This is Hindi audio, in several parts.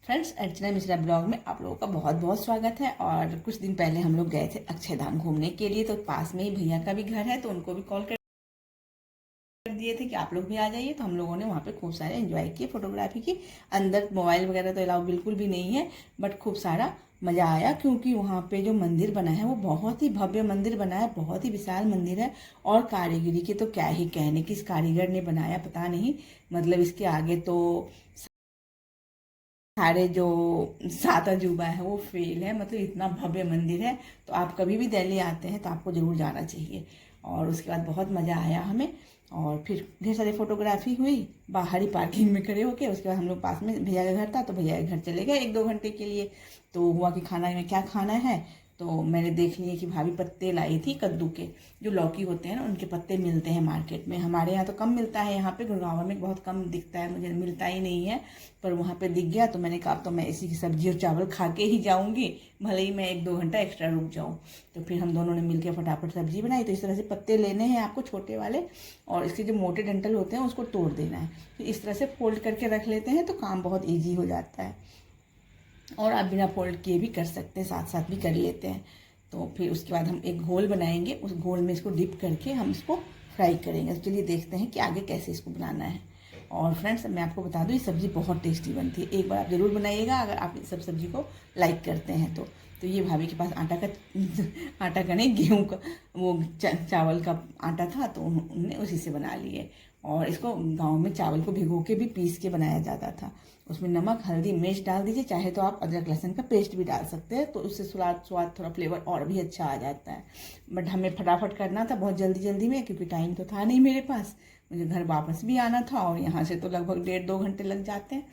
फ्रेंड्स, अर्चना मिश्रा ब्लॉग में आप लोगों का बहुत बहुत स्वागत है। और कुछ दिन पहले हम लोग गए थे अक्षरधाम घूमने के लिए। तो पास में ही भैया का भी घर है, तो उनको भी कॉल कर दिए थे कि आप लोग भी आ जाइए। तो हम लोगों ने वहाँ पे खूब सारे एंजॉय किए, फोटोग्राफी की। अंदर मोबाइल वगैरह तो अलाउ बिल्कुल भी नहीं है, बट खूब सारा मज़ा आया, क्योंकि वहाँ पे जो मंदिर बना है वो बहुत ही भव्य मंदिर बना है, बहुत ही विशाल मंदिर है। और कारीगरी के तो क्या ही कहने, किस कारीगर ने बनाया पता नहीं। मतलब इसके आगे तो सारे जो सात अजूबा है वो फेल है। मतलब इतना भव्य मंदिर है। तो आप कभी भी दिल्ली आते हैं तो आपको ज़रूर जाना चाहिए। और उसके बाद बहुत मज़ा आया हमें। और फिर ढेर सारी फोटोग्राफी हुई बाहरी पार्किंग में खड़े होके। उसके बाद हम लोग पास में भैया का घर था, तो भैया के घर चले गए 1-2 घंटे के लिए। तो हुआ कि खाना में क्या खाना है, तो मैंने देख लिया कि भाभी पत्ते लाई थी कद्दू के। जो लौकी होते हैं ना, उनके पत्ते मिलते हैं मार्केट में। हमारे यहाँ तो कम मिलता है, यहाँ पे गुड़गांव में बहुत कम दिखता है, मुझे मिलता ही नहीं है। पर वहाँ पे दिख गया, तो मैंने कहा तो मैं इसी की सब्जी और चावल खा के ही जाऊँगी, भले ही मैं 1-2 घंटा एक्स्ट्रा रुक जाऊँ। तो फिर हम दोनों ने मिलकर फटाफट सब्जी बनाई। तो इस तरह से पत्ते लेने हैं आपको, छोटे वाले, और इसके जो मोटे डंठल होते हैं उसको तोड़ देना है। फिर इस तरह से फोल्ड करके रख लेते हैं, तो काम बहुत ईजी हो जाता है। और आप बिना फोल्ड किए भी कर सकते हैं, साथ साथ भी कर लेते हैं। तो फिर उसके बाद हम एक घोल बनाएंगे, उस घोल में इसको डिप करके हम इसको फ्राई करेंगे। तो चलिए देखते हैं कि आगे कैसे इसको बनाना है। और फ्रेंड्स, मैं आपको बता दूं, ये सब्ज़ी बहुत टेस्टी बनती है। एक बार आप ज़रूर बनाइएगा अगर आप इस सब सब्ज़ी को लाइक करते हैं तो ये भाभी के पास आटा का नहीं, गेहूँ का, वो चावल का आटा था, तो उन्होंने उसी से बना लिए। और इसको गांव में चावल को भिगो के भी पीस के बनाया जाता था। उसमें नमक, हल्दी, मिर्च डाल दीजिए, चाहे तो आप अदरक लहसुन का पेस्ट भी डाल सकते हैं, तो उससे स्वाद थोड़ा फ्लेवर और भी अच्छा आ जाता है। बट हमें फटाफट करना था, बहुत जल्दी जल्दी में, क्योंकि टाइम तो था नहीं मेरे पास। मुझे घर वापस भी आना था, और यहाँ से तो लगभग 1.5-2 घंटे लग जाते हैं।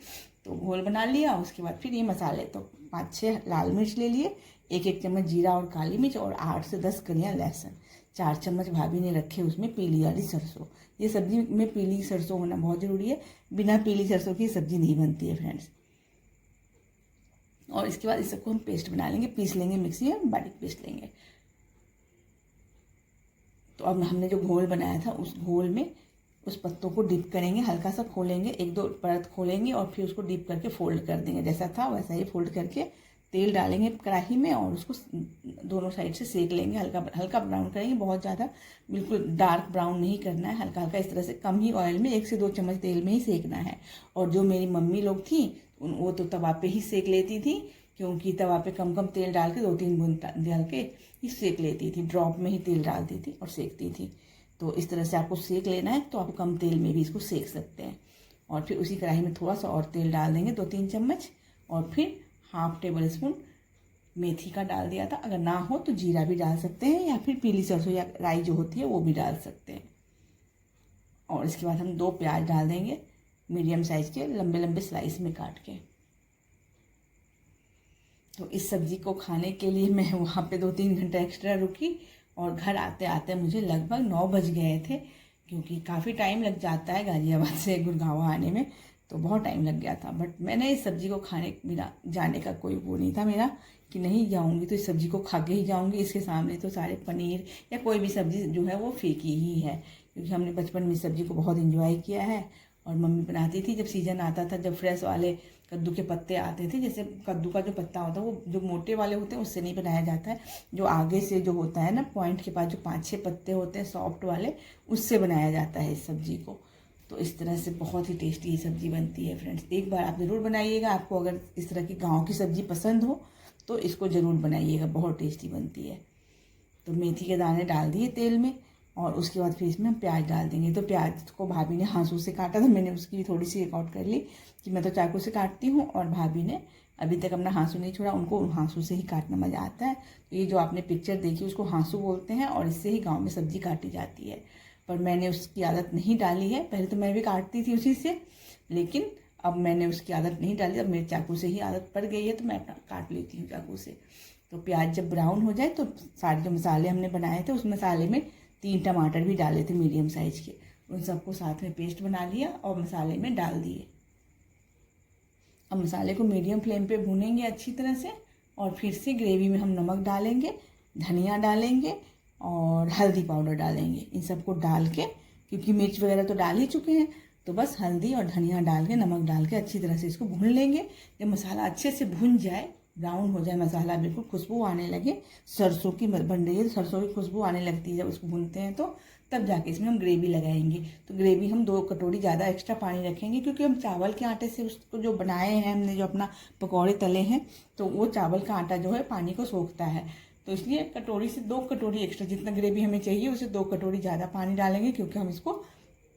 तो घोल बना लिया। उसके बाद फिर ये मसाले, तो 5-6 लाल मिर्च ले लिए, 1-1 चम्मच जीरा और काली मिर्च, और 8 से 10 कलियाँ लहसुन। 4 चम्मच भाभी ने रखे उसमें पीली वाली सरसों। ये सब्जी में पीली सरसों होना बहुत ज़रूरी है, बिना पीली सरसों की सब्जी नहीं बनती है फ्रेंड्स। और इसके बाद इस सबको हम पेस्ट बना लेंगे, पीस लेंगे मिक्सी में, बारीक पीस लेंगे। तो अब हमने जो घोल बनाया था, उस घोल में उस पत्तों को डिप करेंगे, हल्का सा खोलेंगे, 1-2 परत खोलेंगे, और फिर उसको डिप करके फोल्ड कर देंगे। जैसा था वैसा ही फोल्ड करके तेल डालेंगे कढ़ाई में, और उसको दोनों साइड से सेक लेंगे। हल्का हल्का ब्राउन करेंगे, बहुत ज़्यादा बिल्कुल डार्क ब्राउन नहीं करना है, हल्का हल्का इस तरह से कम ही ऑयल में 1 से 2 चम्मच तेल में ही सेकना है। और जो मेरी मम्मी लोग थी वो तो तवा पे ही सेक लेती थी, क्योंकि तवा पे कम कम तेल डाल के 2-3 बूंद डाल के ही सेक लेती थी, ड्रॉप में ही तेल डालती थी और सेकती थी। तो इस तरह से आपको सेक लेना है, तो आप कम तेल में भी इसको सेक सकते हैं। और फिर उसी कढ़ाई में थोड़ा सा और तेल डाल देंगे, 2-3 चम्मच। और फिर 1/2 टेबल स्पून मेथी का डाल दिया था, अगर ना हो तो जीरा भी डाल सकते हैं, या फिर पीली सरसों या राई जो होती है वो भी डाल सकते हैं। और इसके बाद हम 2 प्याज डाल देंगे, मीडियम साइज़ के, लंबे लंबे स्लाइस में काट के। तो इस सब्ज़ी को खाने के लिए मैं वहाँ पे 2-3 घंटा एक्स्ट्रा रुकी, और घर आते आते मुझे लगभग 9 बज गए थे, क्योंकि काफ़ी टाइम लग जाता है गाज़ियाबाद से गुड़गांव आने में। तो बहुत टाइम लग गया था, बट मैंने इस सब्ज़ी को खाने, मेरा जाने का कोई वो नहीं था मेरा कि नहीं जाऊँगी तो इस सब्ज़ी को खा के ही जाऊँगी। इसके सामने तो सारे पनीर या कोई भी सब्ज़ी जो है वो फीकी ही है, क्योंकि हमने बचपन में इस सब्ज़ी को बहुत इंजॉय किया है। और मम्मी बनाती थी, जब सीजन आता था, जब फ्रेश वाले कद्दू के पत्ते आते थे। जैसे कद्दू का जो पत्ता होता है वो जो मोटे वाले होते हैं उससे नहीं बनाया जाता है, जो आगे से जो होता है ना पॉइंट के पास जो 5-6 पत्ते होते हैं सॉफ्ट वाले, उससे बनाया जाता है इस सब्ज़ी को। तो इस तरह से बहुत ही टेस्टी ये सब्ज़ी बनती है फ्रेंड्स। एक बार आप ज़रूर बनाइएगा, आपको अगर इस तरह की गाँव की सब्ज़ी पसंद हो तो इसको ज़रूर बनाइएगा, बहुत टेस्टी बनती है। तो मेथी के दाने डाल दिए तेल में, और उसके बाद फिर इसमें हम प्याज डाल देंगे। तो प्याज को भाभी ने हाँसू से काटा था, मैंने उसकी भी थोड़ी सी रिकॉर्ड कर ली कि मैं तो चाकू से काटती हूँ, और भाभी ने अभी तक अपना हाँसू नहीं छोड़ा, उनको हाँसू से ही काटना मज़ा आता है। तो ये जो आपने पिक्चर देखी उसको हाँसू बोलते हैं, और इससे ही गाँव में सब्ज़ी काटी जाती है। पर मैंने उसकी आदत नहीं डाली है, पहले तो मैं भी काटती थी उसी से, लेकिन अब मैंने उसकी आदत नहीं डाली, अब मेरे चाकू से ही आदत पड़ गई है, तो मैं अपना काट लेती हूँ चाकू से। तो प्याज जब ब्राउन हो जाए तो सारे जो मसाले हमने बनाए थे उस मसाले में 3 टमाटर भी डाले थे मीडियम साइज़ के, उन सबको साथ में पेस्ट बना लिया और मसाले में डाल दिए। अब मसाले को मीडियम फ्लेम पे भूनेंगे अच्छी तरह से, और फिर से ग्रेवी में हम नमक डालेंगे, धनिया डालेंगे, और हल्दी पाउडर डालेंगे। इन सबको डाल के, क्योंकि मिर्च वगैरह तो डाल ही चुके हैं, तो बस हल्दी और धनिया डाल के, नमक डाल के अच्छी तरह से इसको भून लेंगे। जब मसाला अच्छे से भुन जाए, ब्राउन हो जाए मसाला, बिल्कुल खुशबू आने लगे, सरसों की बन रही है तो सरसों की खुशबू आने लगती है जब उसको भूनते हैं, तो तब जाके इसमें हम ग्रेवी लगाएंगे। तो ग्रेवी हम 2 कटोरी ज़्यादा एक्स्ट्रा पानी रखेंगे, क्योंकि हम चावल के आटे से उसको जो बनाए हैं हमने, जो अपना पकौड़े तले हैं, तो वो चावल का आटा जो है पानी को सोखता है। तो इसलिए कटोरी से 2 कटोरी एक्स्ट्रा, जितना ग्रेवी हमें चाहिए उससे 2 कटोरी ज़्यादा पानी डालेंगे, क्योंकि हम इसको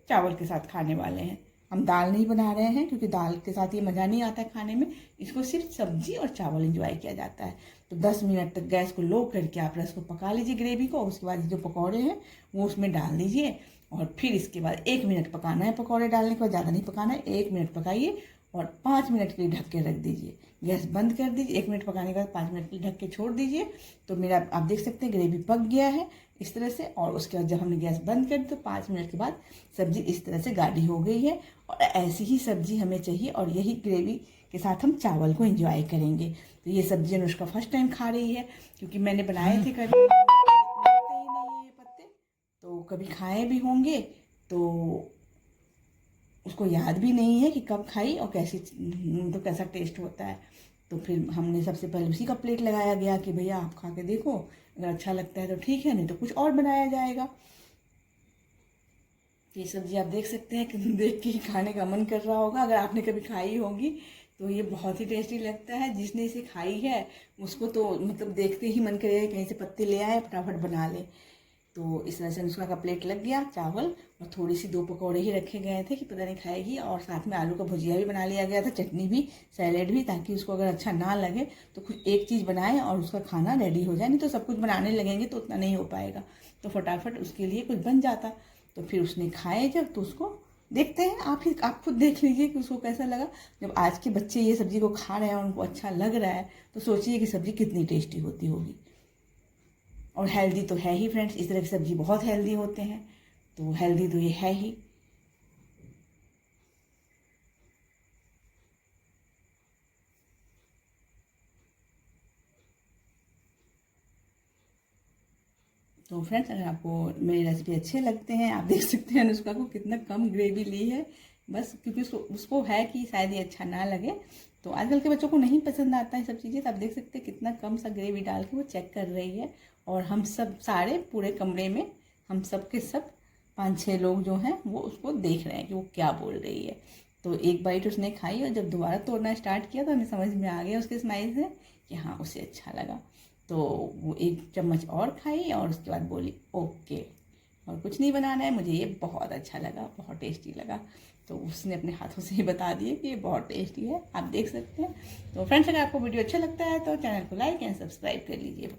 चावल के साथ खाने वाले हैं। हम दाल नहीं बना रहे हैं, क्योंकि दाल के साथ ये मज़ा नहीं आता है खाने में। इसको सिर्फ सब्जी और चावल एंजॉय किया जाता है। तो 10 मिनट तक गैस को लो करके आप रस को पका लीजिए ग्रेवी को। उसके बाद जो पकौड़े हैं वो उसमें डाल दीजिए, और फिर इसके बाद 1 मिनट पकाना है। पकौड़े डालने के बाद ज़्यादा नहीं पकाना है, 1 मिनट पकाइए और 5 मिनट के लिए ढक के रख दीजिए। गैस बंद कर दीजिए। 1 मिनट पकाने के बाद 5 मिनट के लिए ढक के छोड़ दीजिए। तो मेरा आप देख सकते हैं ग्रेवी पक गया है इस तरह से। और उसके बाद जब हमने गैस बंद कर दी तो 5 मिनट के बाद सब्जी इस तरह से गाढ़ी हो गई है। और ऐसी ही सब्जी हमें चाहिए, और यही ग्रेवी के साथ हम चावल को एंजॉय करेंगे। तो ये सब्जी अनुष्का फर्स्ट टाइम खा रही है, क्योंकि मैंने बनाए थे कभी मिलते ही नहीं ये पत्ते, तो कभी खाए भी होंगे तो उसको याद भी नहीं है कि कब खाई और तो कैसा टेस्ट होता है। तो फिर हमने सबसे पहले उसी का प्लेट लगाया गया कि भैया आप खा के देखो, अगर अच्छा लगता है तो ठीक है, नहीं तो कुछ और बनाया जाएगा। ये सब्जी आप देख सकते हैं कि देख के ही खाने का मन कर रहा होगा। अगर आपने कभी खाई होगी तो ये बहुत ही टेस्टी लगता है। जिसने इसे खाई है उसको तो मतलब देखते ही मन करेगा कहीं से पत्ते ले आए, फटाफट बना ले। तो इस तरह से अनुष्का का प्लेट लग गया चावल, और थोड़ी सी 2 पकौड़े ही रखे गए थे कि पता नहीं खाएगी, और साथ में आलू का भुजिया भी बना लिया गया था, चटनी भी, सैलेड भी, ताकि उसको अगर अच्छा ना लगे तो कुछ एक चीज़ बनाए और उसका खाना रेडी हो जाए। नहीं तो सब कुछ बनाने लगेंगे तो उतना नहीं हो पाएगा, तो फटाफट उसके लिए कुछ बन जाता। तो फिर उसने खाए जब, तो उसको देखते हैं, आप खुद देख लीजिए कि उसको कैसा लगा। जब आज के बच्चे ये सब्जी को खा रहे हैं और उनको अच्छा लग रहा है, तो सोचिए कि सब्जी कितनी टेस्टी होती होगी। और हेल्दी तो है ही फ्रेंड्स, इस तरह की सब्जी बहुत हेल्दी होते हैं, तो हेल्दी तो ये है ही। तो फ्रेंड्स, अगर आपको मेरी रेसिपी अच्छे लगते हैं, आप देख सकते हैं अनुष्का को कितना कम ग्रेवी ली है, बस क्योंकि उसको है कि शायद ये अच्छा ना लगे। तो आजकल के बच्चों को नहीं पसंद आता है सब चीज़ें, तो आप देख सकते हैं कितना कम सा ग्रेवी डाल के वो चेक कर रही है। और हम सब सारे पूरे कमरे में, हम सब के सब 5-6 लोग जो हैं वो उसको देख रहे हैं कि वो क्या बोल रही है। तो एक बाइट उसने खाई, और जब दोबारा तोड़ना स्टार्ट किया तो हमें समझ में आ गया उसके स्माइल से कि हाँ उसे अच्छा लगा। तो वो 1 चम्मच और खाई और उसके बाद बोली ओके, और कुछ नहीं बनाना है, मुझे ये बहुत अच्छा लगा, बहुत टेस्टी लगा। तो उसने अपने हाथों से ही बता दिए कि ये बहुत टेस्टी है, आप देख सकते हैं। तो फ्रेंड्स, अगर आपको वीडियो अच्छा लगता है तो चैनल को लाइक एंड सब्सक्राइब कर लीजिए।